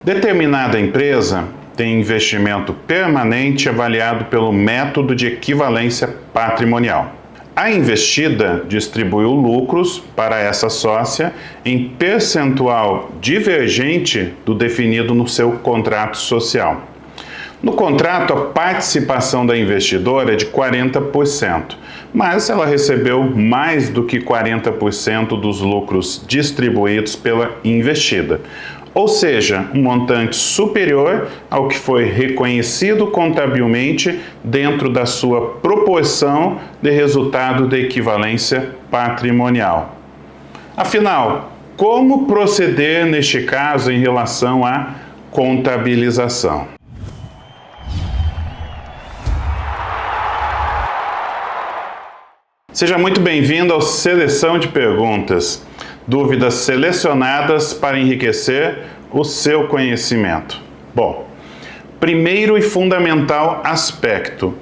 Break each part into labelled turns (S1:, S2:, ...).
S1: Determinada empresa tem investimento permanente avaliado pelo método de equivalência patrimonial. A investida distribuiu lucros para essa sócia em percentual divergente do definido no seu contrato social. No contrato, a participação da investidora é de 40%, mas ela recebeu mais do que 40% dos lucros distribuídos pela investida, ou seja, um montante superior ao que foi reconhecido contabilmente dentro da sua proporção de resultado de equivalência patrimonial. Afinal, como proceder neste caso em relação à contabilização? Seja muito bem-vindo ao Seleção de Perguntas. Dúvidas selecionadas para enriquecer o seu conhecimento. Bom, primeiro e fundamental aspecto: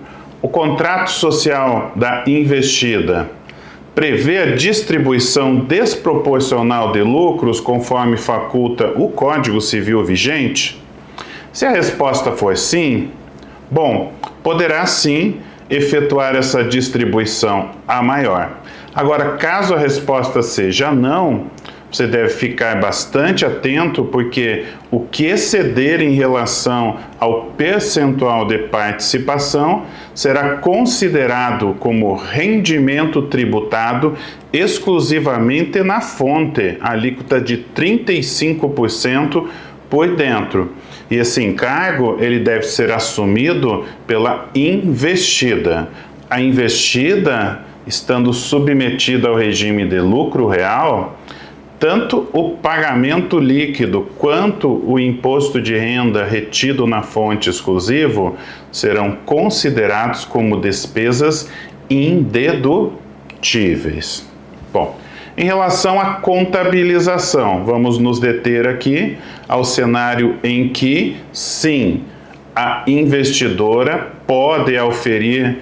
S1: o contrato social da investida prevê a distribuição desproporcional de lucros conforme faculta o Código Civil vigente? Se a resposta for sim, bom, poderá sim efetuar essa distribuição a maior. Agora, caso a resposta seja não, você deve ficar bastante atento, porque o que exceder em relação ao percentual de participação será considerado como rendimento tributado exclusivamente na fonte, a alíquota de 35% por dentro. E esse encargo ele deve ser assumido pela investida. A investida, estando submetida ao regime de lucro real, tanto o pagamento líquido quanto o imposto de renda retido na fonte exclusivo serão considerados como despesas indedutíveis. Bom, em relação à contabilização, vamos nos deter aqui ao cenário em que, sim, a investidora pode auferir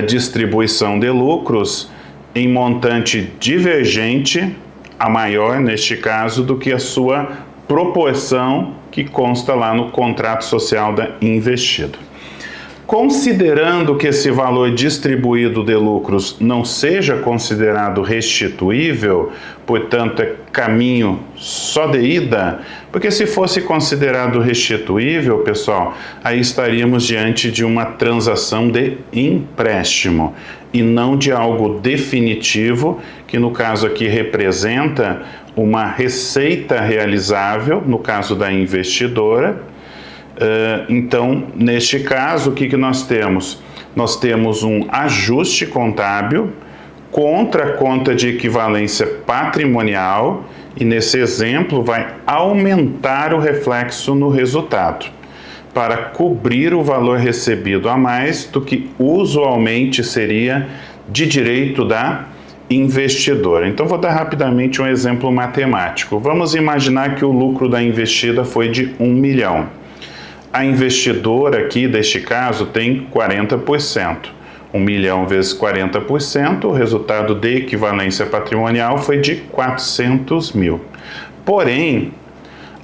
S1: distribuição de lucros em montante divergente, a maior neste caso, do que a sua proporção que consta lá no contrato social da investida. Considerando que esse valor distribuído de lucros não seja considerado restituível, portanto é caminho só de ida, porque se fosse considerado restituível, pessoal, aí estaríamos diante de uma transação de empréstimo e não de algo definitivo, que no caso aqui representa uma receita realizável, no caso da investidora. Então, neste caso, o que nós temos? Nós temos um ajuste contábil contra a conta de equivalência patrimonial e, nesse exemplo, vai aumentar o reflexo no resultado para cobrir o valor recebido a mais do que usualmente seria de direito da investidora. Então, vou dar rapidamente um exemplo matemático. Vamos imaginar que o lucro da investida foi de 1 milhão. A investidora aqui, deste caso, tem 40%. 1 milhão vezes 40%, o resultado de equivalência patrimonial foi de 400 mil. Porém,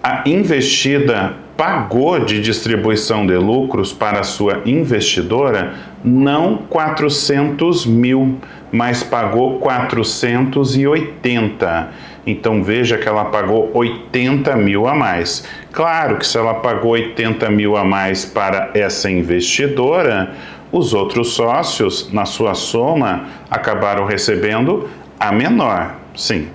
S1: a investida pagou de distribuição de lucros para a sua investidora não 400 mil, mas pagou 480. Então veja que ela pagou 80 mil a mais. Claro que se ela pagou 80 mil a mais para essa investidora, os outros sócios, na sua soma, acabaram recebendo a menor. Sim.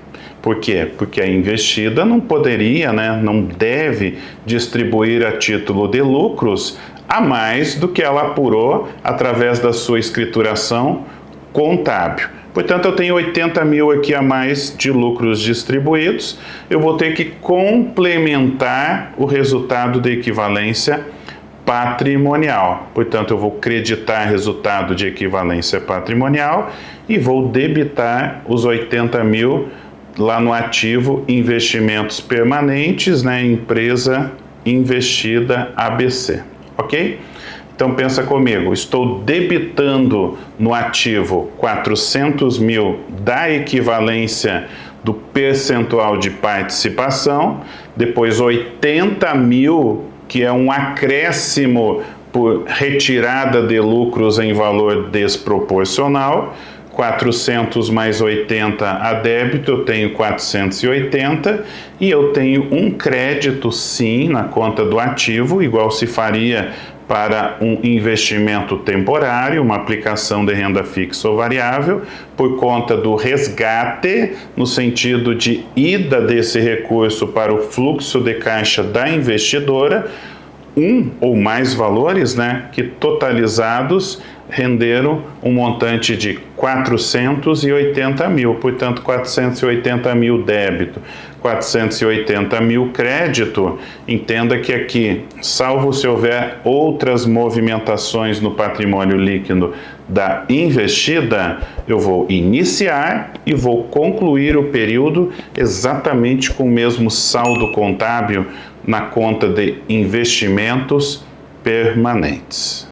S1: Por quê? Porque a investida não poderia, não deve distribuir a título de lucros a mais do que ela apurou através da sua escrituração contábil. Portanto, eu tenho 80 mil aqui a mais de lucros distribuídos, eu vou ter que complementar o resultado de equivalência patrimonial. Portanto, eu vou creditar resultado de equivalência patrimonial e vou debitar os 80 mil lá no ativo investimentos permanentes, empresa investida ABC, ok? Então pensa comigo, estou debitando no ativo 400 mil da equivalência do percentual de participação, depois 80 mil, que é um acréscimo por retirada de lucros em valor desproporcional, 400 mais 80 a débito, eu tenho 480, e eu tenho um crédito, sim, na conta do ativo, igual se faria para um investimento temporário, uma aplicação de renda fixa ou variável, por conta do resgate, no sentido de ida desse recurso para o fluxo de caixa da investidora, um ou mais valores, que totalizados renderam um montante de 480 mil, portanto 480 mil débito, 480 mil crédito. Entenda que aqui, salvo se houver outras movimentações no patrimônio líquido da investida, eu vou iniciar e vou concluir o período exatamente com o mesmo saldo contábil na conta de investimentos permanentes.